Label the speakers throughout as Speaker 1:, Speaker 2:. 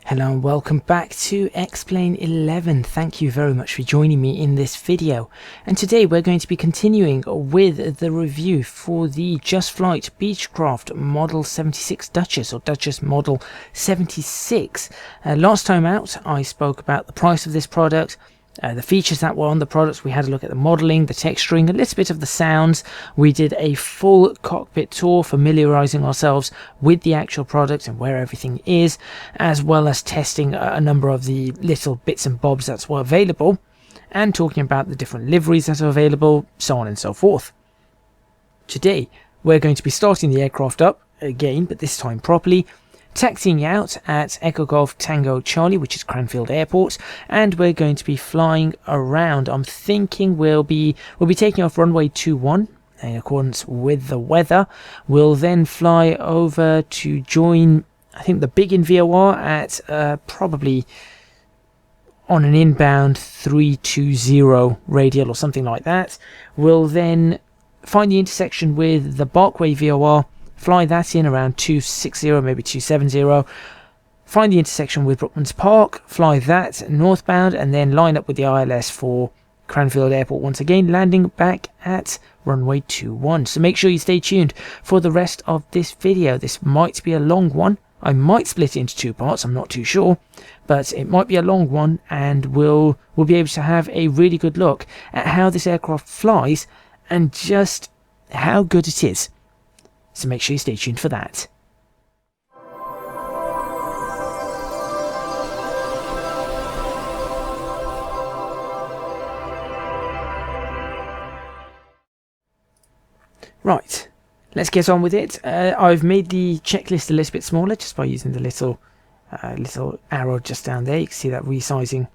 Speaker 1: Hello and welcome back to Explain 11. Thank you very much for joining me in this video. And today we're going to be continuing with the review for the JustFlight Beechcraft Model 76 Duchess, or Duchess Model 76. Last time out I spoke about the price of this product, the features that were on the products. We had a look at the modelling, the texturing, a little bit of the sounds. We did a full cockpit tour, familiarising ourselves with the actual product and where everything is, as well as testing a number of the little bits and bobs that were available, and talking about the different liveries that are available, so on and so forth. Today we're going to be starting the aircraft up again, but this time properly, taxiing out at Echo Golf Tango Charlie, which is Cranfield Airport, and we're going to be flying around. I'm thinking we'll be taking off runway 21 in accordance with the weather. We'll then fly over to join, I think, the big in VOR at probably on an inbound 320 radial or something like that. We'll then find the intersection with the Barkway VOR, fly that in around 260, maybe 270, find the intersection with Brookman's Park, fly that northbound, and then line up with the ILS for Cranfield Airport once again, landing back at runway 21. So make sure you stay tuned for the rest of this video. This might be a long one. I might split it into two parts, I'm not too sure, but it might be a long one, and we'll be able to have a really good look at how this aircraft flies and just how good it is. So make sure you stay tuned for that. Right, let's get on with it. I've made the checklist a little bit smaller just by using the little arrow just down there. You can see that resizing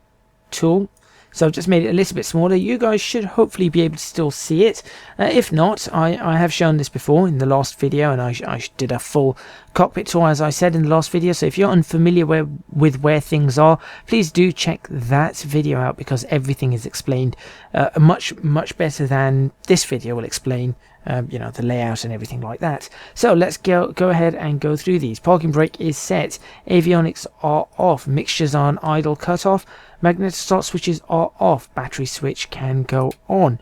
Speaker 1: tool. So I've just made it a little bit smaller. You guys should hopefully be able to still see it. If not, I have shown this before in the last video, and I did a full cockpit tour, as I said in the last video. So if you're unfamiliar with where things are, please do check that video out, because everything is explained much better than this video will explain. You know, the layout and everything like that. So let's go ahead and go through these. Parking brake is set, avionics are off, mixtures are on idle cutoff, magnetic start switches are off, battery switch can go on.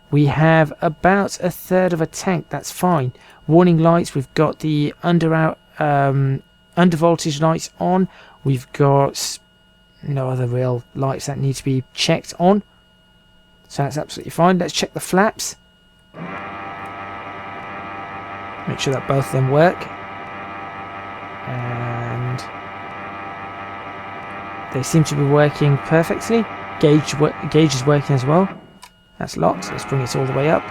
Speaker 1: We have about a third of a tank, that's fine. Warning lights, we've got the under voltage lights on, we've got no other real lights that need to be checked on, so that's absolutely fine. Let's check the flaps. Make sure that both of them work, and they seem to be working perfectly. Gauge is working as well. That's locked. Let's bring it all the way up.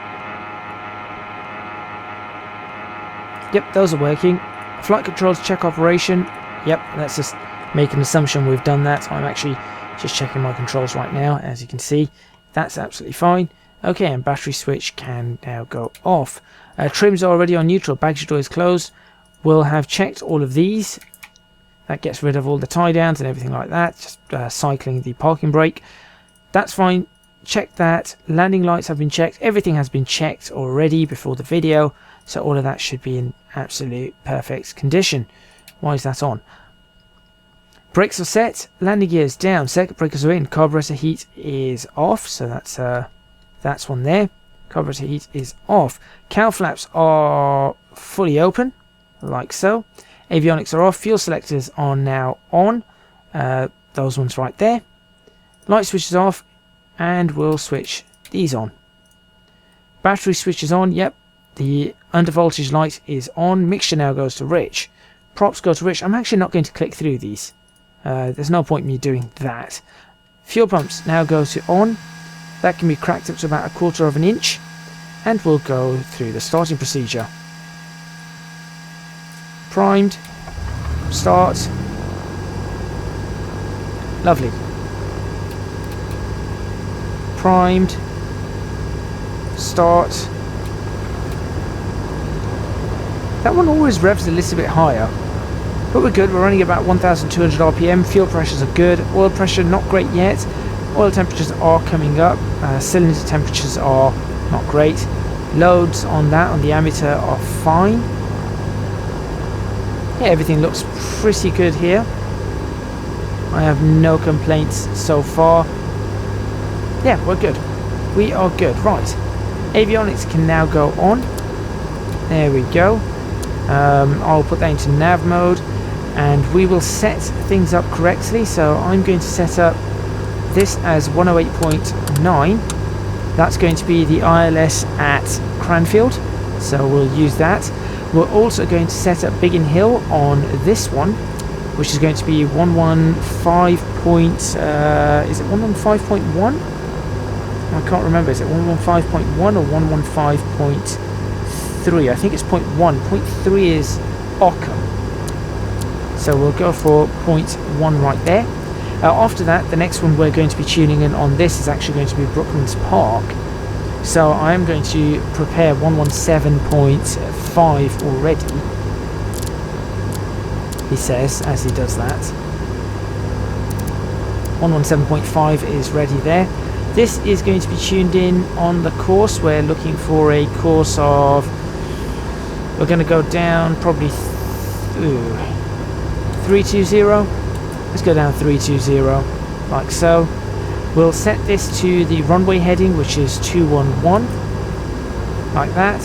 Speaker 1: Yep, those are working. Flight controls check operation. Yep, let's just make an assumption we've done that. I'm actually just checking my controls right now, as you can see. That's absolutely fine. Okay, and battery switch can now go off. Trims are already on neutral, baggage door is closed. We'll have checked all of these. That gets rid of all the tie downs and everything like that, just cycling the parking brake. That's fine, check that. Landing lights have been checked, everything has been checked already before the video, so all of that should be in absolute perfect condition. Why is that on? Brakes are set, landing gears down, circuit breakers are in, carburetor heat is off, so that's one there. Carburetor heat is off. Cowl flaps are fully open, like so. Avionics are off. Fuel selectors are now on. Those ones right there. Light switch is off, and we'll switch these on. Battery switch is on. Yep. The under voltage light is on. Mixture now goes to rich. Props go to rich. I'm actually not going to click through these. There's no point in me doing that. Fuel pumps now go to on. That can be cracked up to about 1/4 of an inch, and we'll go through the starting procedure. Primed, start, lovely. Primed, start. That one always revs a little bit higher, but we're good. We're running about 1,200 RPM. Fuel pressures are good. Oil pressure not great yet. Oil temperatures are coming up. Cylinder temperatures are not great. Loads on that, on the ammeter, are fine. Yeah, everything looks pretty good here. I have no complaints so far. Yeah, we're good. We are good. Right. Avionics can now go on. There we go. I'll put that into nav mode, and we will set things up correctly. So I'm going to set up this as 108.9. That's going to be the ILS at Cranfield, so we'll use that. We're also going to set up Biggin Hill on this one, which is going to be 115. Is it 115.1? I can't remember. Is it 115.1 or 115.3? I think it's 0.1. 0.3 is Ockham. So we'll go for 0.1 right there. After that, the next one we're going to be tuning in on this is actually going to be Brooklands Park. So I'm going to prepare 117.5 already. He says as he does that. 117.5 is ready there. This is going to be tuned in on the course. We're looking for a course of... We're going to go down probably 320. Let's go down 320, like so. We'll set this to the runway heading, which is 211, like that.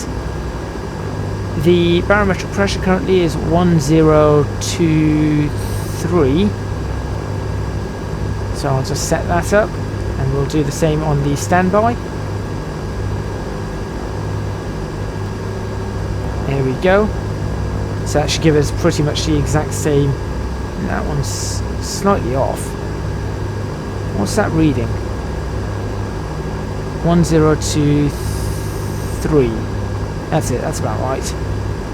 Speaker 1: The barometric pressure currently is 1023. So I'll just set that up, and we'll do the same on the standby. There we go. So that should give us pretty much the exact same. That one's slightly off. What's that reading? 1023. That's it, that's about right.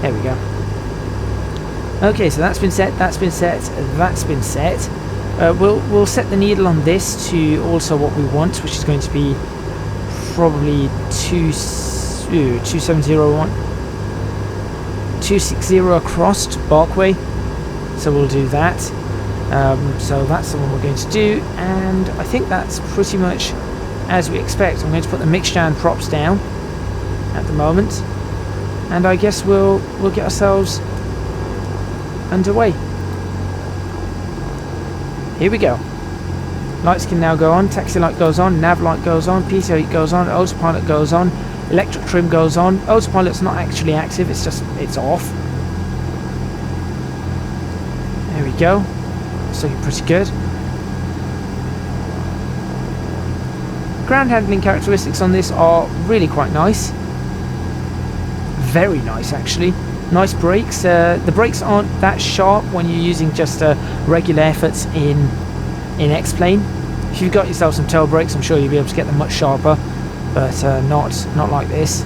Speaker 1: There we go. Okay, so that's been set, that's been set, that's been set. We'll set the needle on this to also what we want, which is going to be probably 2701. 260 across to Barkway. So we'll do that. So that's the one we're going to do, and I think that's pretty much as we expect. I'm going to put the mixture and props down at the moment, and I guess we'll get ourselves underway. Here we go. Lights can now go on, taxi light goes on, nav light goes on, PTO goes on, autopilot goes on, electric trim goes on. Autopilot's not actually active, it's off. There we go. It's looking pretty good. Ground handling characteristics on this are really quite nice. Very nice, actually. Nice brakes. The brakes aren't that sharp when you're using just regular efforts in X-Plane. If you've got yourself some tail brakes, I'm sure you'll be able to get them much sharper, but not like this.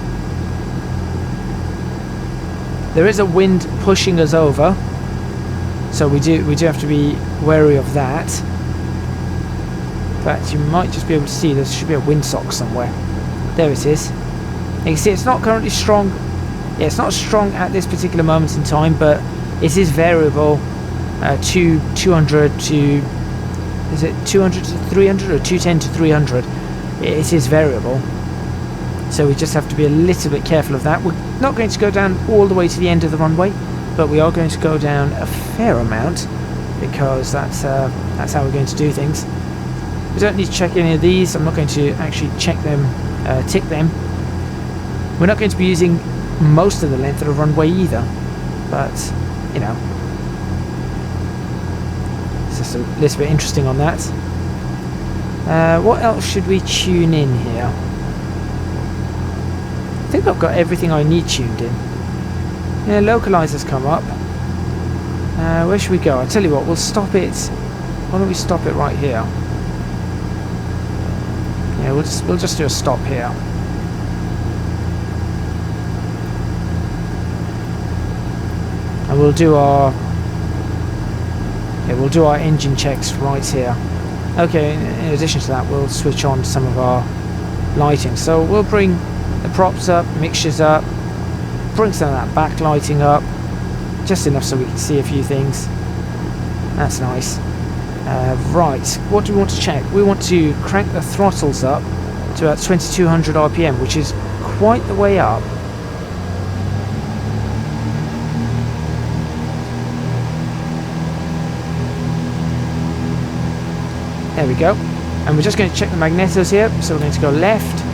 Speaker 1: There is a wind pushing us over, so we do have to be wary of that. In fact, you might just be able to see there should be a windsock somewhere. There it is. You can see it's not currently strong. Yeah, it's not strong at this particular moment in time, but it is variable to 200 to... Is it 200 to 300 or 210 to 300? It is variable. So we just have to be a little bit careful of that. We're not going to go down all the way to the end of the runway, but we are going to go down a fair amount, because that's how we're going to do things. We don't need to check any of these. I'm not going to actually check them, tick them. We're not going to be using most of the length of the runway either, but you know, it's just a little bit interesting on that. What else should we tune in here? I think I've got everything I need tuned in. Yeah, localizers come up. Where should we go? I'll tell you what, we'll stop it. Why don't we stop it right here? Yeah, we'll just do a stop here. And we'll do our engine checks right here. Okay, in addition to that, we'll switch on some of our lighting. So we'll bring the props up, mixtures up, bring some of that backlighting up, just enough so we can see a few things. That's nice. Right, what do we want to check? We want to crank the throttles up to about 2200 RPM, which is quite the way up. There we go. And we're just going to check the magnetos here. So we're going to go left.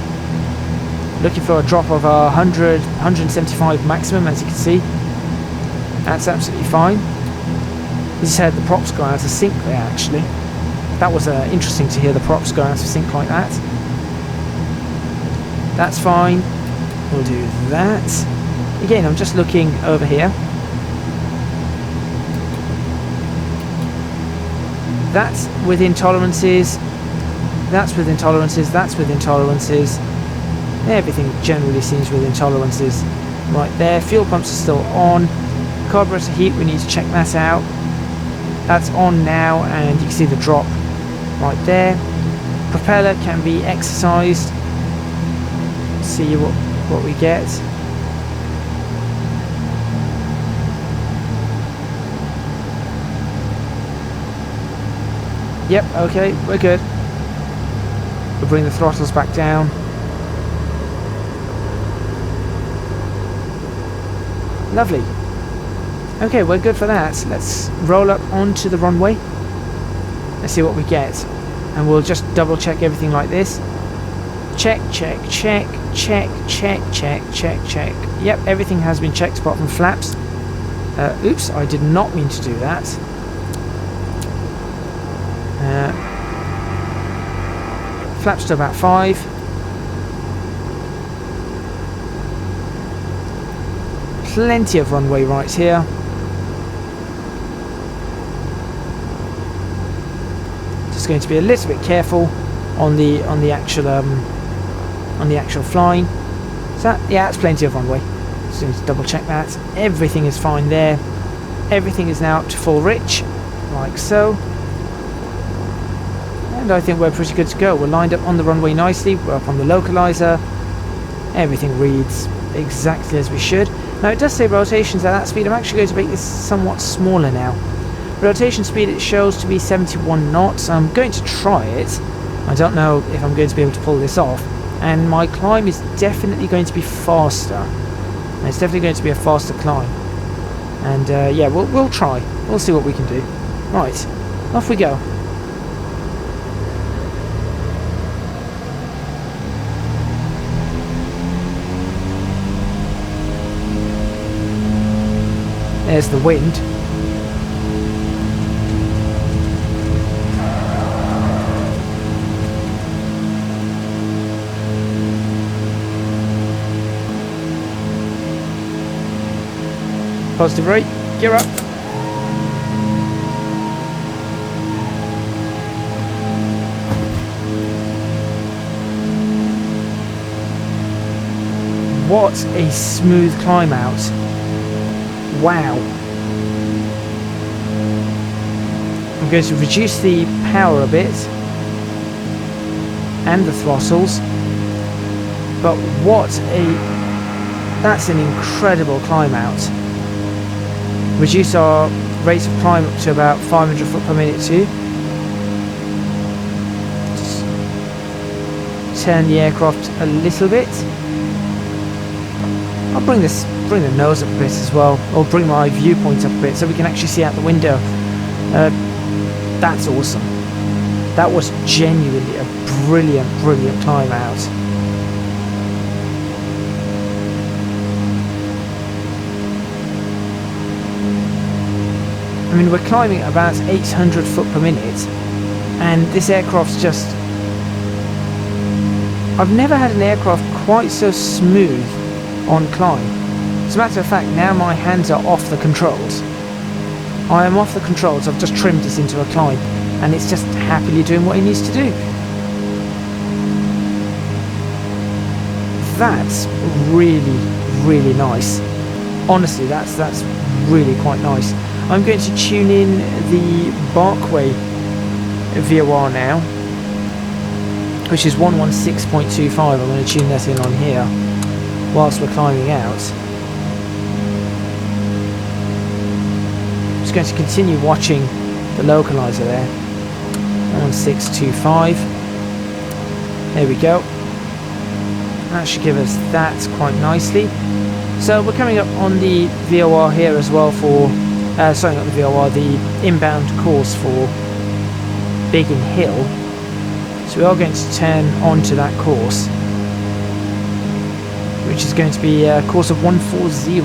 Speaker 1: Looking for a drop of 100, 175 maximum, as you can see. That's absolutely fine. We just heard the props go out of sync there, actually. That was interesting to hear the props go out of sync like that. That's fine. We'll do that. Again, I'm just looking over here. That's within tolerances. That's within tolerances. That's within tolerances. Everything generally seems within tolerances. Right there. Fuel pumps are still on. Carburetor heat, we need to check that out. That's on now, and you can see the drop right there. Propeller can be exercised. See what we get. Yep, okay, we're good. We'll bring the throttles back down. Lovely. Okay, we're good for that. Let's roll up onto the runway. Let's see what we get. And we'll just double check everything like this. Check, check, check, check, check, check, check, check. Yep, everything has been checked apart from flaps. Oops, I did not mean to do that. Flaps to about 5. Plenty of runway right here. Just going to be a little bit careful on the actual flying. So yeah, that's plenty of runway. Just going to double check that. Everything is fine there. Everything is now up to full rich, like so. And I think we're pretty good to go. We're lined up on the runway nicely. We're up on the localizer. Everything reads exactly as we should. Now it does say rotations at that speed. I'm actually going to make this somewhat smaller now. Rotation speed it shows to be 71 knots. I'm going to try it. I don't know if I'm going to be able to pull this off. And my climb is definitely going to be faster. It's definitely going to be a faster climb. And yeah, we'll try. We'll see what we can do. Right, off we go. There's the wind. Positive rate, gear up. What a smooth climb out. Wow. I'm going to reduce the power a bit and the throttles, but that's an incredible climb out. Reduce our rate of climb up to about 500 foot per minute too. Just turn the aircraft a little bit. I'll bring the nose up a bit as well, or bring my viewpoint up a bit so we can actually see out the window. That's awesome. That was genuinely a brilliant climb out. I mean, we're climbing at about 800 foot per minute, and this aircraft's just... I've never had an aircraft quite so smooth on climb. As a matter of fact, now my hands are off the controls. I am off the controls. I've just trimmed this into a climb, and it's just happily doing what it needs to do. That's really nice. Honestly, that's really quite nice. I'm going to tune in the Barkway VOR now, which is 116.25. I'm going to tune that in on here whilst we're climbing out. Just going to continue watching the localizer there. 1625. There we go. That should give us that quite nicely. So we're coming up on the VOR here as well for sorry, not the VOR, the inbound course for Biggin Hill. So we are going to turn onto that course, which is going to be a course of 140.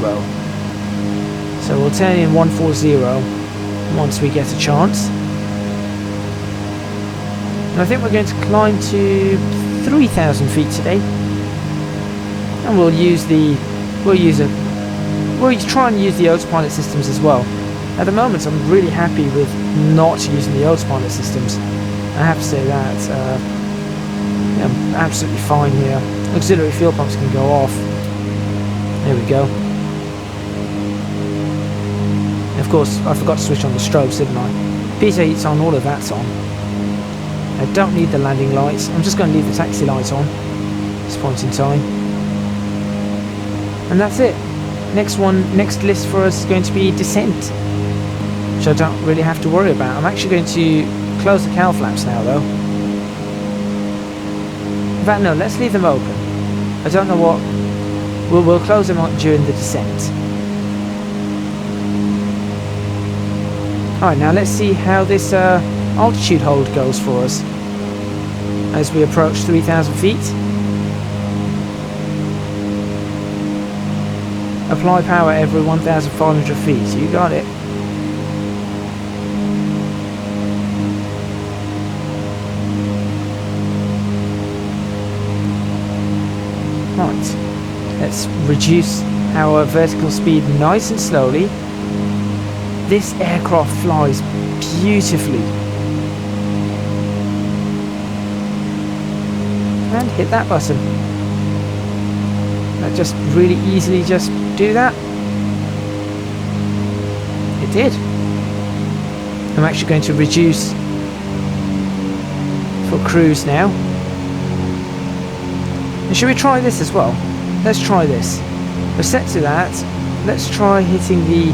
Speaker 1: So we'll turn in 140 once we get a chance. And I think we're going to climb to 3,000 feet today, and we'll try and use the autopilot systems as well. At the moment, I'm really happy with not using the autopilot systems. I have to say that I'm absolutely fine here. Auxiliary fuel pumps can go off. There we go. Of course, I forgot to switch on the strobes, didn't I? Beta heat's on, all of that's on. I don't need the landing lights. I'm just going to leave the taxi lights on at this point in time. And that's it. Next list for us is going to be descent, which I don't really have to worry about. I'm actually going to close the cowl flaps now, though. In fact, no, let's leave them open. I don't know what... We'll close them up during the descent. Alright, now let's see how this altitude hold goes for us as we approach 3,000 feet. Apply power every 1,500 feet. You got it. Right. Let's reduce our vertical speed nice and slowly. This aircraft flies beautifully. And hit that button. That just really easily just do that. It did. I'm actually going to reduce for cruise now. And should we try this as well? Let's try this. We're set to that. Let's try hitting the...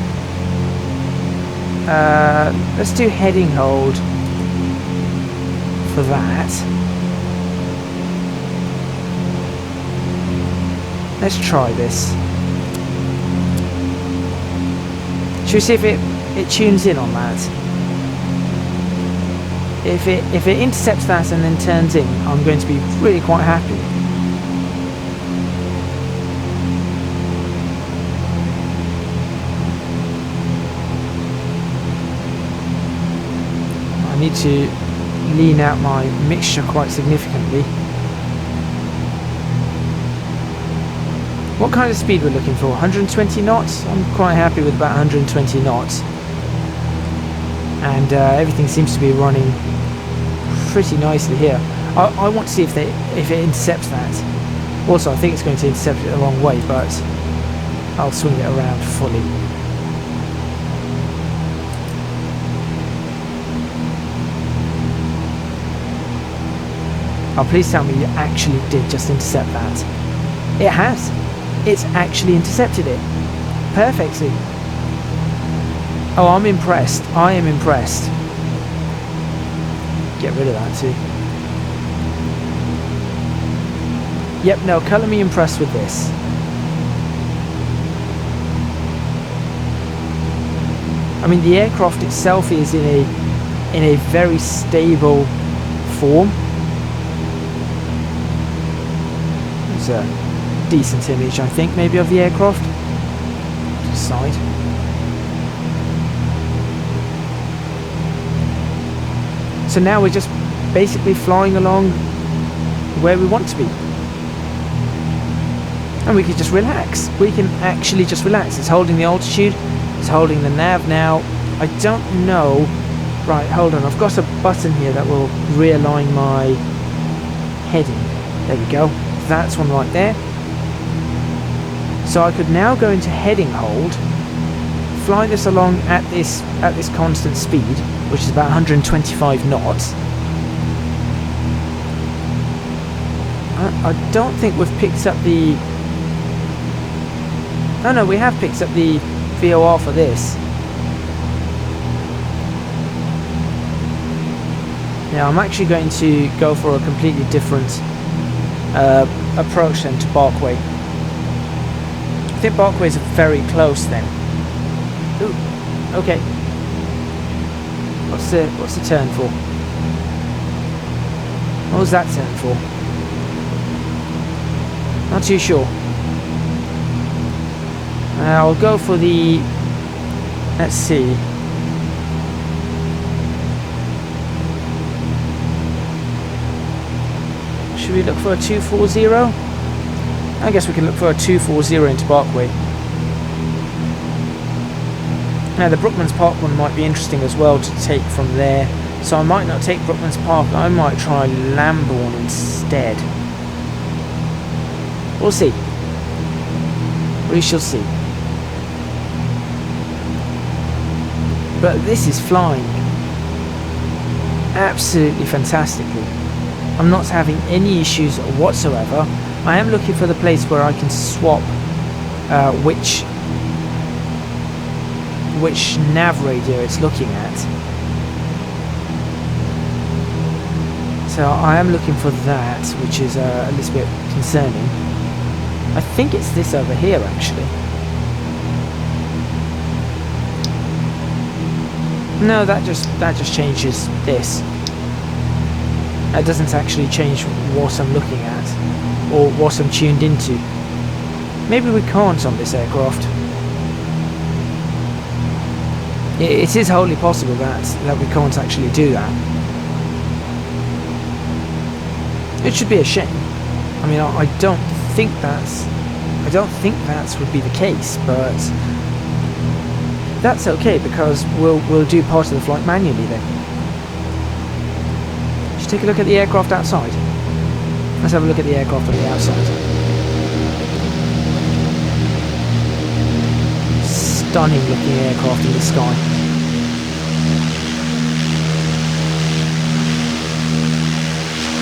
Speaker 1: let's do heading hold for that. Let's try this. Should we see if it tunes in on that? If it intercepts that and then turns in, I'm going to be really quite happy. I need to lean out my mixture quite significantly. What kind of speed we're looking for? 120 knots? I'm quite happy with about 120 knots. And everything seems to be running pretty nicely here. I want to see if it intercepts that. Also, I think it's going to intercept it the wrong way, but I'll swing it around fully. Oh, please tell me you actually did just intercept that. It has. It's actually intercepted it. Perfectly. Oh, I'm impressed. I am impressed. Get rid of that too. Yep, no, colour me impressed with this. I mean, the aircraft itself is in a very stable form. It's a decent image, I think, maybe of the aircraft. To the side. So now we're just basically flying along where we want to be. And we can just relax. We can actually just relax. It's holding the altitude. It's holding the nav now. I don't know. Right, hold on. I've got a button here that will realign my heading. There we go. That's one right there. So I could now go into heading hold, fly this along at this constant speed, which is about 125 knots. I don't think we've picked up the... Oh no, we have picked up the VOR for this. Now I'm actually going to go for a completely different approach then to Barkway. I think Barkway's very close then. Ooh, okay. What's the turn for? What was that set for? Not too sure. I'll go for the... Let's see. Should we look for a 240? I guess we can look for a 240 into Barkway. Now the Brookman's Park one might be interesting as well to take from there. So I might not take Brookman's Park, I might try Lambourne instead. We'll see. We shall see. But this is flying absolutely fantastically. I'm not having any issues whatsoever. I am looking for the place where I can swap which nav radio it's looking at. So I am looking for that, which is a little bit concerning. I think it's this over here actually. No, that just changes this. That doesn't actually change what I'm looking at or what I'm tuned into. Maybe we can't on this aircraft. It is wholly possible that we can't actually do that. It should be a shame. I mean, I don't think that would be the case, but that's okay because we'll do part of the flight manually then. Just take a look at the aircraft outside. Let's have a look at the aircraft on the outside. Stunning looking aircraft in the sky.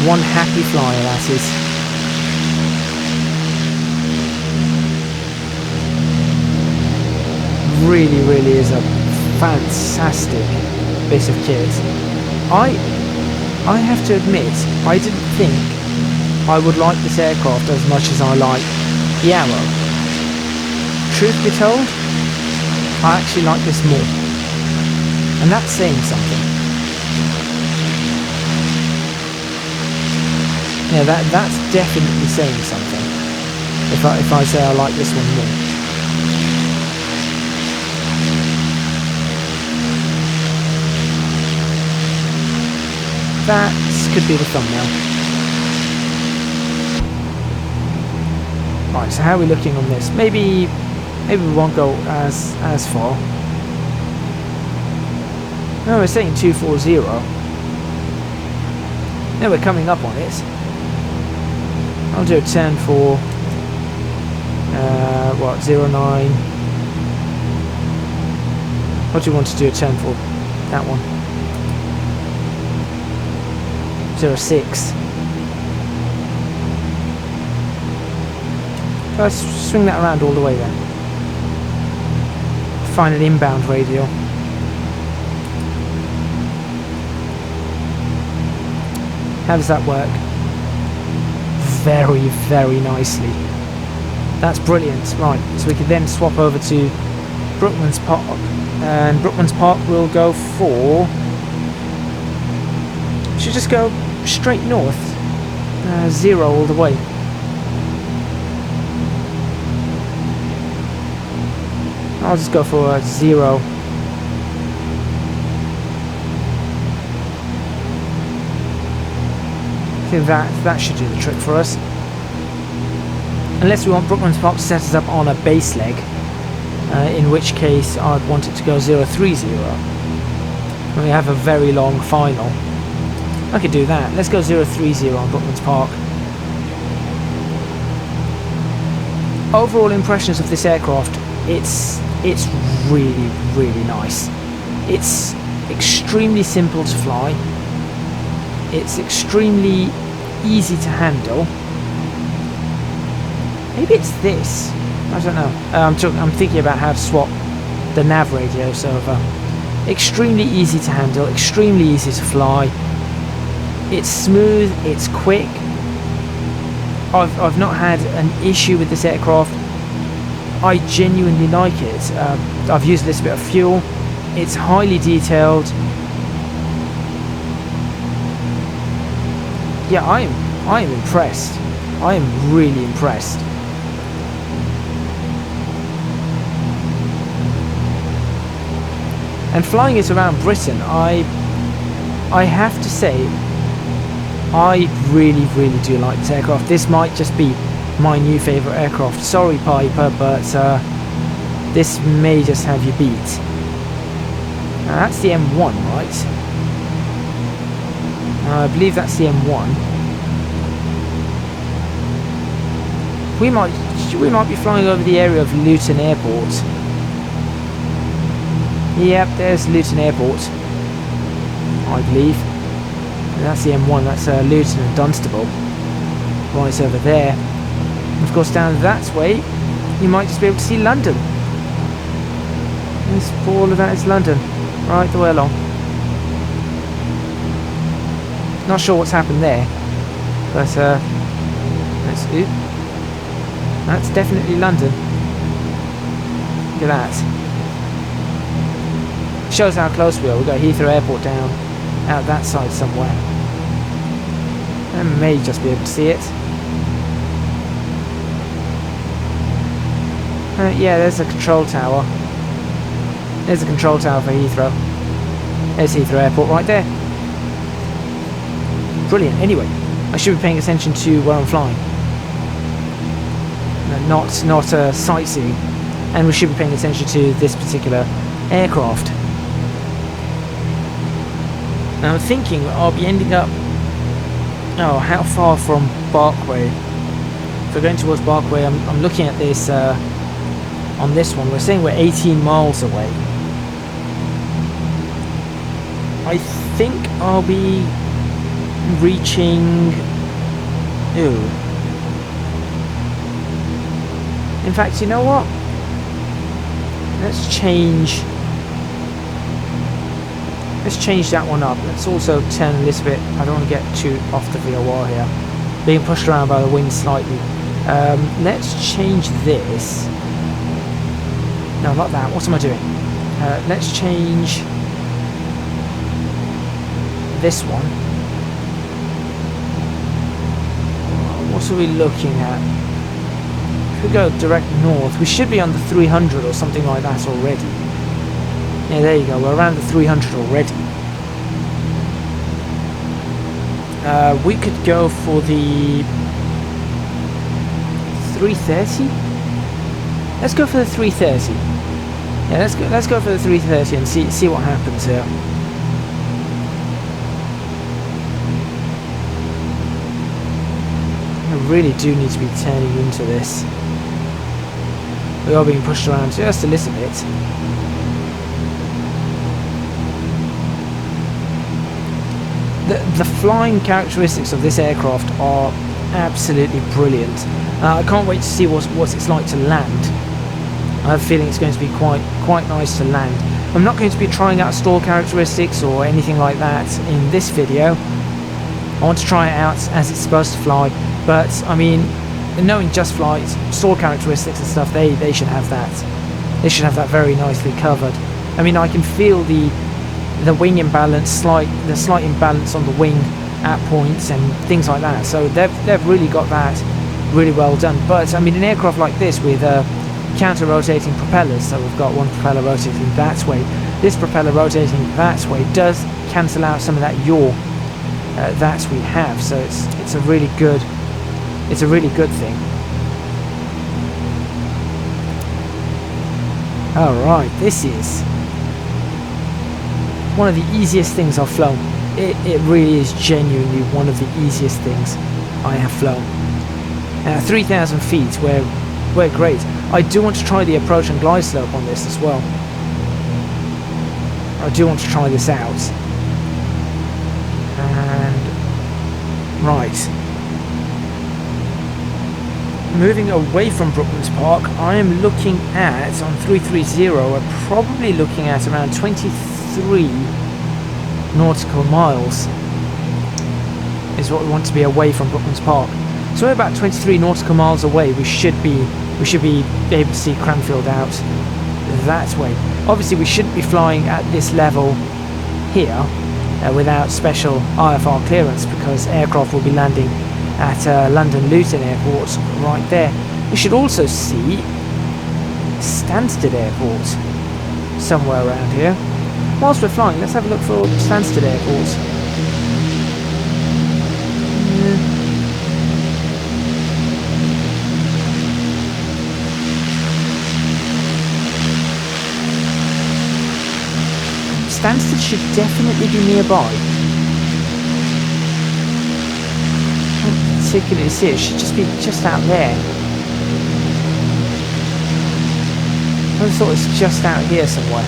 Speaker 1: One happy flyer, that is. Really is a fantastic bit of kit. I have to admit, I didn't think I would like this aircraft as much as I like the Arrow. Truth be told, I actually like this more. And that's saying something. Yeah, that's definitely saying something. If I say I like this one more. That could be the thumbnail. Right, so how are we looking on this? Maybe we won't go as far. No, we're saying 240. No, we're coming up on it. I'll do a turn for what, 09. What do you want to do a turn for? That one. 06. Let's swing that around all the way then. Find an inbound radio. How does that work? Very nicely. That's brilliant. Right, so we can then swap over to Brookman's Park, and Brookman's Park will go for... should just go straight north, 0 all the way. I'll just go for 0. I think that should do the trick for us. Unless we want Brookman's Park to set us up on a base leg, in which case I'd want it to go 030. We have a very long final. I could do that. Let's go 030 on Brookman's Park. Overall impressions of this aircraft, it's really nice. It's extremely simple to fly. It's extremely easy to handle. Maybe it's this. I don't know. I'm thinking about how to swap the nav radios over. Extremely easy to handle, extremely easy to fly. It's smooth, it's quick. I've not had an issue with this aircraft. I genuinely like it. I've used a little bit of fuel. It's highly detailed. Yeah, I am impressed. I am really impressed. And flying it around Britain, I have to say, I really do like this aircraft. This might just be my new favourite aircraft. Sorry, Piper, but this may just have you beat. Now, that's the M1, right? I believe that's the M1. We might be flying over the area of Luton Airport. Yep, there's Luton Airport, I believe. And that's the M1, that's Luton and Dunstable. Right over there. And of course, down that way, you might just be able to see London. This, all of that is London, right the way along. Not sure what's happened there, but that's definitely London. Look at that. Shows how close we are. We've got Heathrow Airport down out that side somewhere. I may just be able to see it. Yeah, there's a control tower. There's a control tower for Heathrow. There's Heathrow Airport right there. Brilliant. Anyway, I should be paying attention to where I'm flying. Not sightseeing. And we should be paying attention to this particular aircraft. Now I'm thinking I'll be ending up... Oh, how far from Barkway? If we're going towards Barkway, I'm looking at this on this one. We're saying we're 18 miles away. I think I'll be reaching... Ooh. In fact, you know what? Let's change that one up. Let's also turn a little bit. I don't want to get too off the VOR here. Being pushed around by the wind slightly. Let's change this. No, not that. What am I doing? Let's change this one. What are we looking at? If we go direct north, we should be on the 300 or something like that already. Yeah, there you go. We're around the 300 already. We could go for the 330. Let's go for the 330. Yeah, let's go for the 330 and see what happens here. I really do need to be turning into this. We are being pushed around just a little bit. The flying characteristics of this aircraft are absolutely brilliant. I can't wait to see what it's like to land. I have a feeling it's going to be quite nice to land. I'm not going to be trying out stall characteristics or anything like that in this video. I want to try it out as it's supposed to fly, but I mean, knowing JustFlight, stall characteristics and stuff, they should have that. They should have that very nicely covered. I mean, I can feel the wing imbalance, the slight imbalance on the wing at points and things like that. So they've really got that really well done. But I mean, an aircraft like this with counter-rotating propellers, so we've got one propeller rotating that way, this propeller rotating that way, does cancel out some of that yaw that we have. So it's a really good thing. All right, this is one of the easiest things I've flown. It really is genuinely one of the easiest things I have flown. 3,000 feet, we're great. I do want to try the approach and glide slope on this as well. I do want to try this out. And right. Moving away from Brooklands Park, I am looking at, on 330, we're probably looking at around 23 nautical miles is what we want to be away from Brooklands Park. So we're about 23 nautical miles away. We should be able to see Cranfield out that way. Obviously we shouldn't be flying at this level here. without special IFR clearance, because aircraft will be landing at London Luton Airport right there. We should also see Stansted Airport somewhere around here. Whilst we're flying, let's have a look for Stansted Airport. Stansted should definitely be nearby. Can't particularly see it. It should just be just out there. I thought it's just out here somewhere.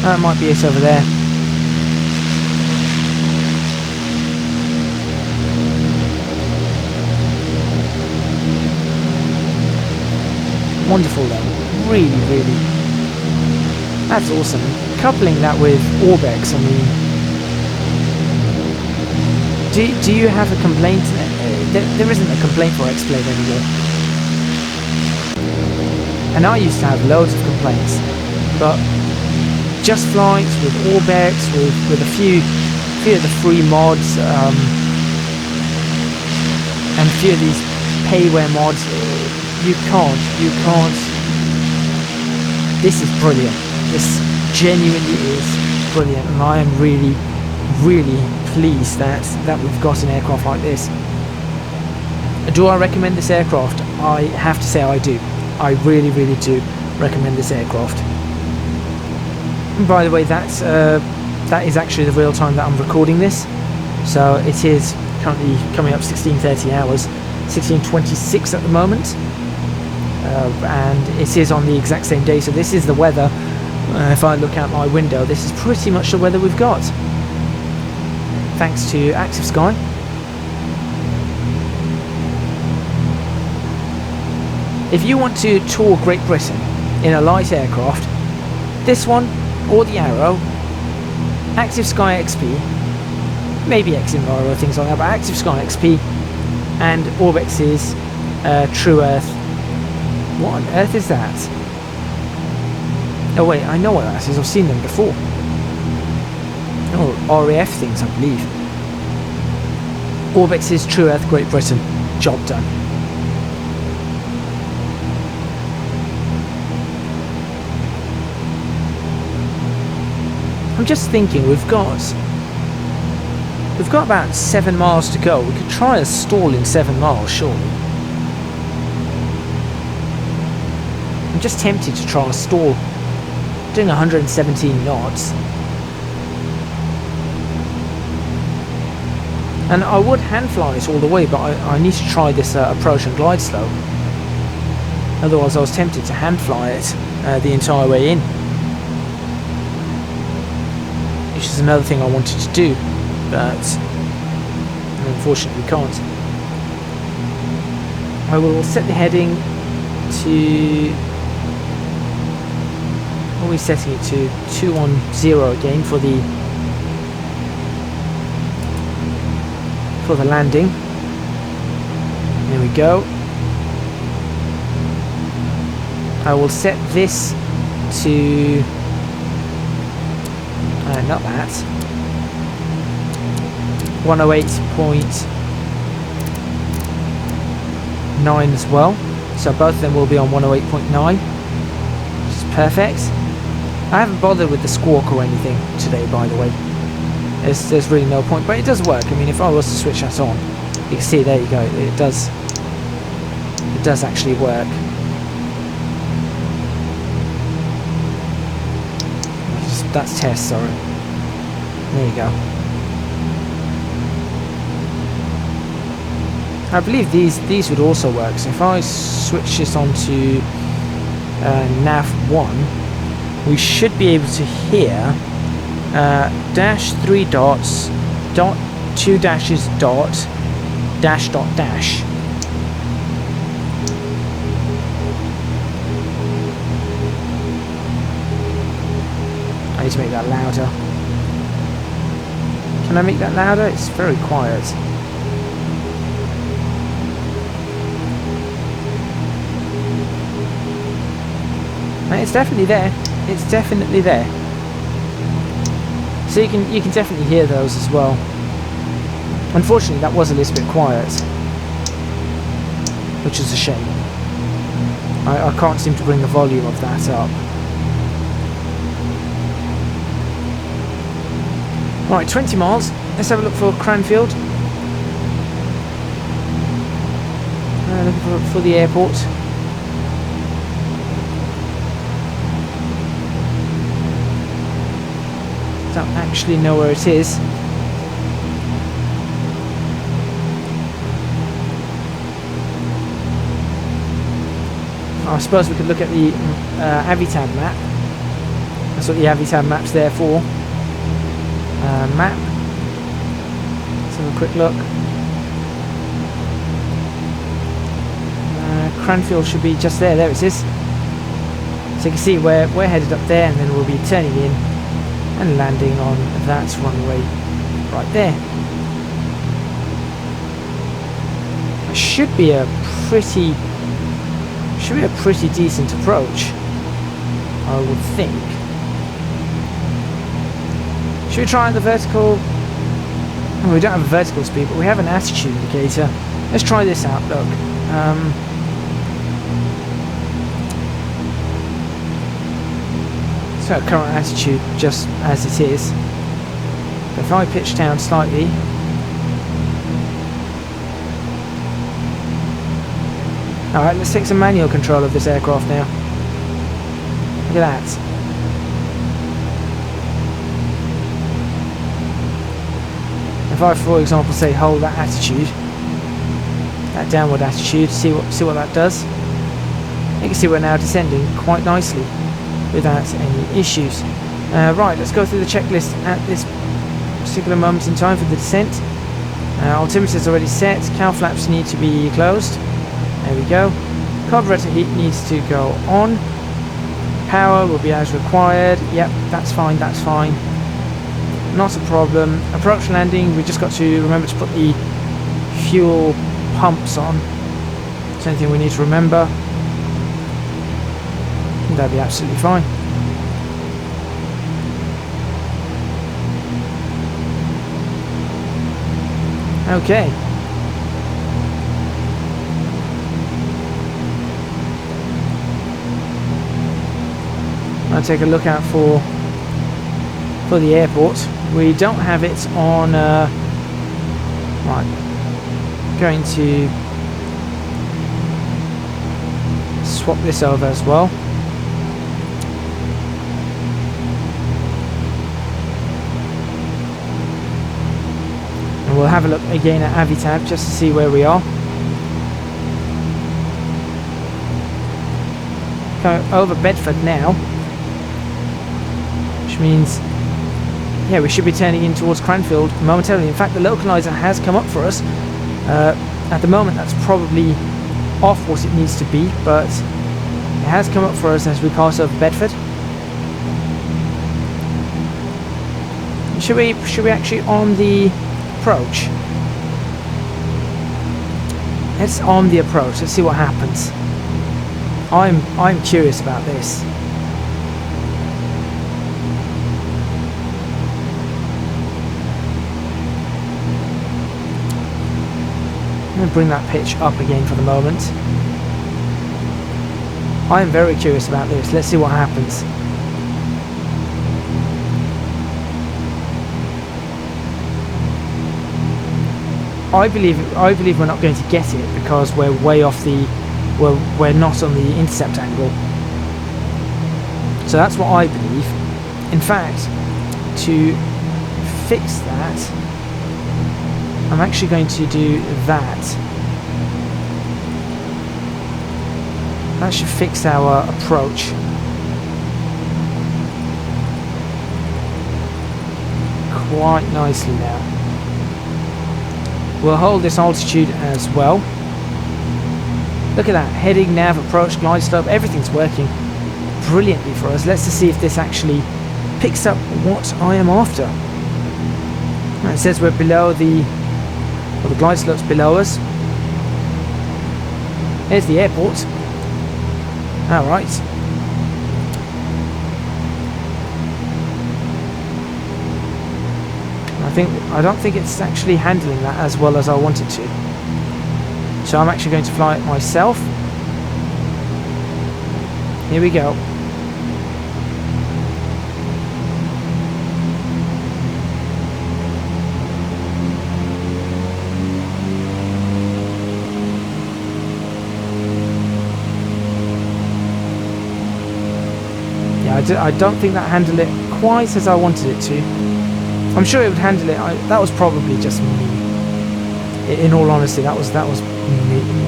Speaker 1: That might be it over there. Wonderful though. Really, really. That's awesome. Coupling that with Orbex, I mean... Do you have a complaint? There isn't a complaint for X-Blade anymore. And I used to have loads of complaints, but JustFlight with Orbex, with a few of the free mods, and a few of these payware mods, you can't. This is brilliant. This genuinely is brilliant, and I am really, really pleased that we've got an aircraft like this. Do I recommend this aircraft? I have to say I do. I really, really do recommend this aircraft. And by the way, that is actually the real time that I'm recording this. So it is currently coming up 16:30 hours, 16:26 at the moment, and it is on the exact same day. So this is the weather. If I look out my window, this is pretty much the weather we've got. Thanks to Active Sky. If you want to tour Great Britain in a light aircraft, this one or the Arrow, Active Sky XP, maybe X-Enviro, things like that, but Active Sky XP and Orbex's True Earth. What on earth is that? Oh wait, I know what that is, I've seen them before. Oh, RAF things, I believe. Orbex's True Earth Great Britain, job done. I'm just thinking, we've got about 7 miles to go. We could try a stall in 7 miles, surely. I'm just tempted to try a stall, doing 117 knots. And I would hand fly this all the way, but I need to try this approach and glide slow. Otherwise I was tempted to hand fly it the entire way in. Which is another thing I wanted to do, but unfortunately we can't. I will set the heading to... What are we setting it to? 210 again for the landing. There we go. I will set this to... not that. 108.9 as well. So both of them will be on 108.9, which is perfect. I haven't bothered with the squawk or anything today, by the way. There's really no point, but it does work. I mean, if I was to switch that on, you can see, there you go, it does actually work. That's test, sorry. There you go. I believe these would also work. So if I switch this on to nav 1, we should be able to hear dash 3 dots, dot 2 dashes dot, dash dot dash. I need to make that louder. Can I make that louder? It's very quiet. It's definitely there. It's definitely there. So you can definitely hear those as well. Unfortunately, that was a little bit quiet, which is a shame. I can't seem to bring the volume of that up. Right, 20 miles. Let's have a look for Cranfield. Looking for the airport. Don't actually know where it is. I suppose we could look at the Avitab map. That's what the Avitab map's there for. Map. Let's have a quick look. Cranfield should be just there. There it is. So you can see we're headed up there, and then we'll be turning in and landing on that runway right there. It should be a pretty decent approach, I would think. Should we try the vertical? Oh, we don't have a vertical speed, but we have an attitude indicator. Let's try this out. Look. So current attitude just as it is. If I pitch down slightly, alright, let's take some manual control of this aircraft now. Look at that. If I, for example, say hold that attitude, that downward attitude, see what that does. You can see we're now descending quite nicely without any issues. Right, let's go through the checklist at this particular moment in time for the descent. Altimeter is already set. Cowl flaps need to be closed. There we go. Carburetor heat needs to go on. Power will be as required. Yep, that's fine, that's fine. Not a problem. Approach landing, we just got to remember to put the fuel pumps on. It's anything we need to remember. That'd be absolutely fine. Okay. I'll take a look out for the airport. We don't have it on. Right. Going to swap this over as well. And we'll have a look again at Avitab just to see where we are. Going over Bedford now, which means, yeah, we should be turning in towards Cranfield momentarily. In fact, the localizer has come up for us. At the moment, that's probably off what it needs to be, but it has come up for us as we pass over Bedford. Should we actually arm the approach? Let's arm the approach. Let's see what happens. I'm curious about this. I'm going to bring that pitch up again for the moment. I am very curious about this. Let's see what happens. I believe we're not going to get it because we're way off the. We're not on the intercept angle. So that's what I believe. In fact, to fix that, I'm actually going to do that. That should fix our approach. Quite nicely now. We'll hold this altitude as well. Look at that, heading, nav, approach, glide slope, everything's working brilliantly for us. Let's just see if this actually picks up what I am after. It says we're below the glide slope's below us. Here's the airport. Alright. I don't think it's actually handling that as well as I want it to. So I'm actually going to fly it myself. Here we go. Yeah, I don't think that handled it quite as I wanted it to. I'm sure it would handle it. That was probably just me. In all honesty, that was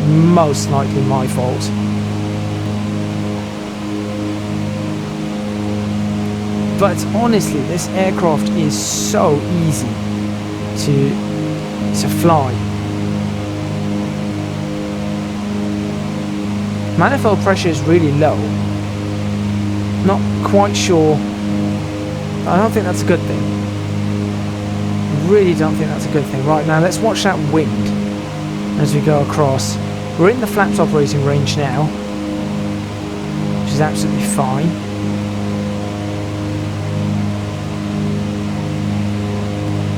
Speaker 1: most likely my fault. But honestly, this aircraft is so easy to fly. Manifold pressure is really low. Not quite sure. I don't think that's a good thing. Really don't think that's a good thing. Right, now let's watch that wind as we go across. We're in the flaps operating range now, which is absolutely fine.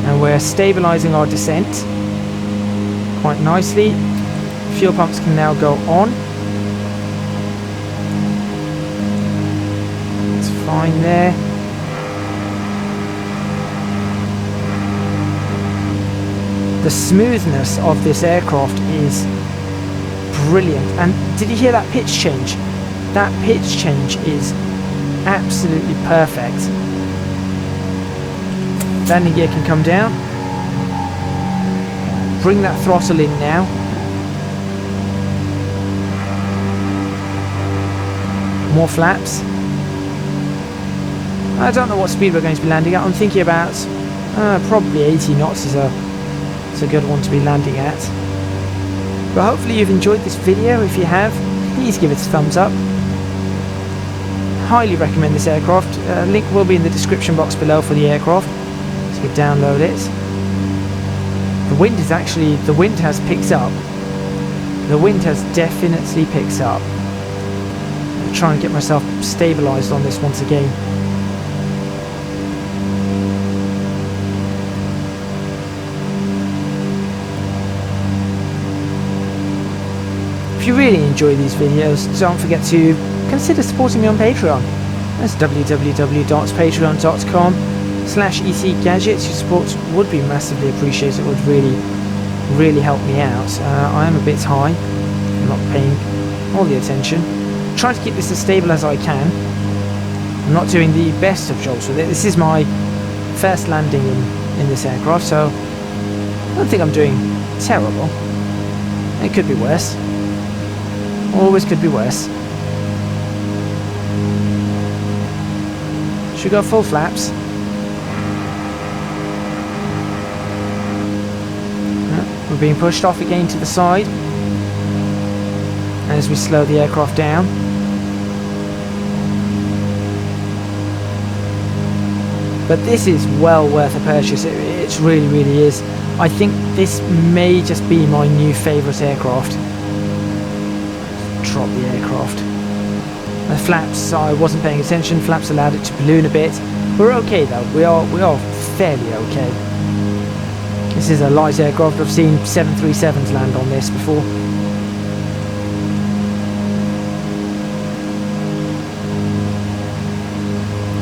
Speaker 1: And we're stabilising our descent quite nicely. Fuel pumps can now go on. It's fine there. The smoothness of this aircraft is brilliant. And did you hear that pitch change? That pitch change is absolutely perfect. Landing gear can come down. Bring that throttle in now. More flaps. I don't know what speed we're going to be landing at. I'm thinking about probably 80 knots is a good one to be landing at. But hopefully you've enjoyed this video. If you have, please give it a thumbs up. Highly recommend this aircraft. Link will be in the description box below for the aircraft, so you can download it. The wind has picked up. The wind has definitely picked up. I'll try and get myself stabilised on this once again. If you really enjoy these videos, don't forget to consider supporting me on Patreon. That's www.patreon.com/ECGadget. Your support would be massively appreciated. It would really help me out. I am a bit high. I'm not paying all the attention. I'm trying to keep this as stable as I can. I'm not doing the best of jobs with it. This is my first landing in this aircraft, so I don't think I'm doing terrible. It could be worse. Always could be worse. Should we go full flaps? We're being pushed off again to the side as we slow the aircraft down. But this is well worth a purchase. It really is. I think this may just be my new favourite aircraft. Drop the aircraft. The flaps, I wasn't paying attention. Flaps allowed it to balloon a bit. We're okay though. We are fairly okay. This is a light aircraft. I've seen 737s land on this before.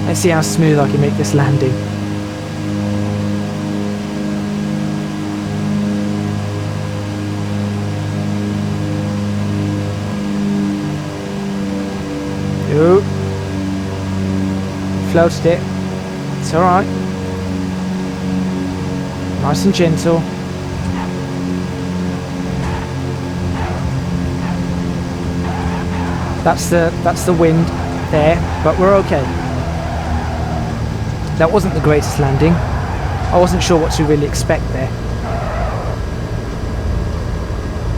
Speaker 1: Let's see how smooth I can make this landing. Oop. Floated it. It's alright. Nice and gentle. That's the wind there, but we're okay. That wasn't the greatest landing. I wasn't sure what to really expect there.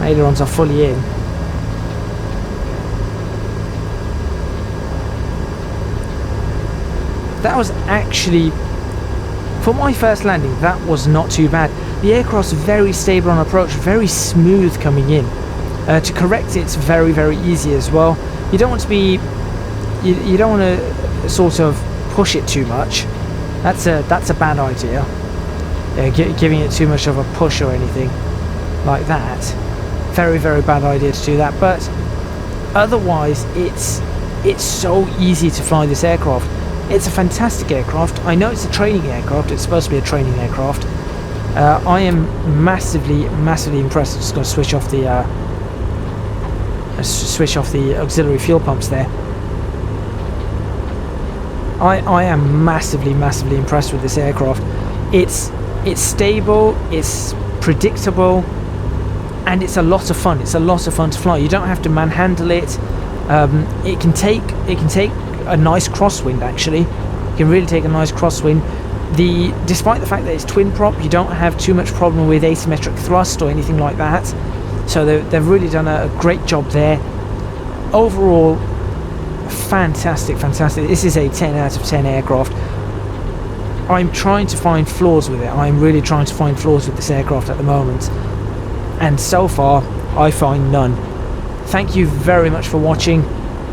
Speaker 1: Ailerons are fully in. That was actually, for my first landing, that was not too bad. The aircraft's very stable on approach, very smooth coming in. To correct it's very easy as well. You don't want to be, you don't want to sort of push it too much. That's a bad idea. giving it too much of a push or anything like that. Very, very bad idea to do that, but otherwise it's so easy to fly this aircraft. It's a fantastic aircraft. I know it's a training aircraft, it's supposed to be a training aircraft. I am massively impressed. I'm just going to switch off the auxiliary fuel pumps there. I am massively impressed with this aircraft. It's stable, it's predictable, and it's a lot of fun. It's a lot of fun to fly. You don't have to manhandle it. It can take a nice crosswind. Actually, you can really take a nice crosswind. Despite the fact that it's twin prop, you don't have too much problem with asymmetric thrust or anything like that. So they've really done a great job there. Overall, fantastic. This is a 10 out of 10 aircraft. I'm trying to find flaws with it. I'm really trying to find flaws with this aircraft at the moment, and so far I find none. Thank you very much for watching.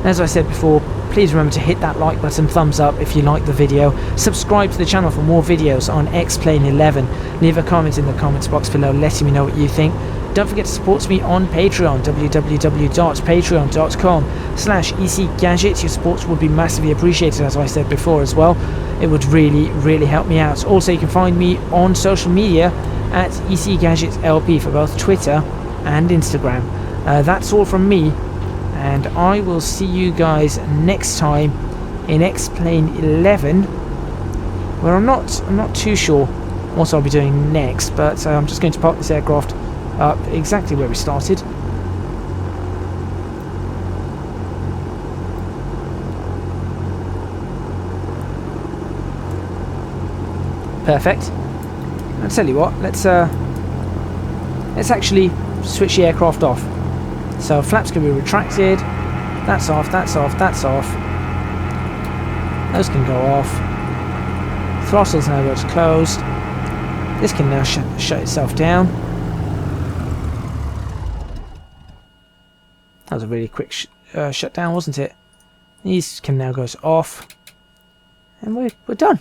Speaker 1: As I said before, please remember to hit that like button, thumbs up if you like the video, subscribe to the channel for more videos on X-Plane 11, leave a comment in the comments box below letting me know what you think. Don't forget to support me on Patreon, www.patreon.com/ECGadget. Your support would be massively appreciated, as I said before as well. It would really help me out. Also, you can find me on social media at ECGadgetLP for both Twitter and Instagram. That's all from me, and I will see you guys next time in X-Plane 11, where I'm not too sure what I'll be doing next, but I'm just going to park this aircraft up exactly where we started. Perfect. I'll tell you what, let's actually switch the aircraft off. So flaps can be retracted. That's off, that's off, that's off. Those can go off. Throttles now go to closed. This can now shut itself down. That was a really quick shutdown, wasn't it? These can now go to off, and we're done.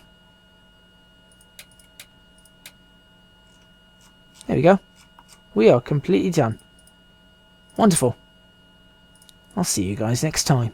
Speaker 1: There we go. We are completely done. Wonderful. I'll see you guys next time.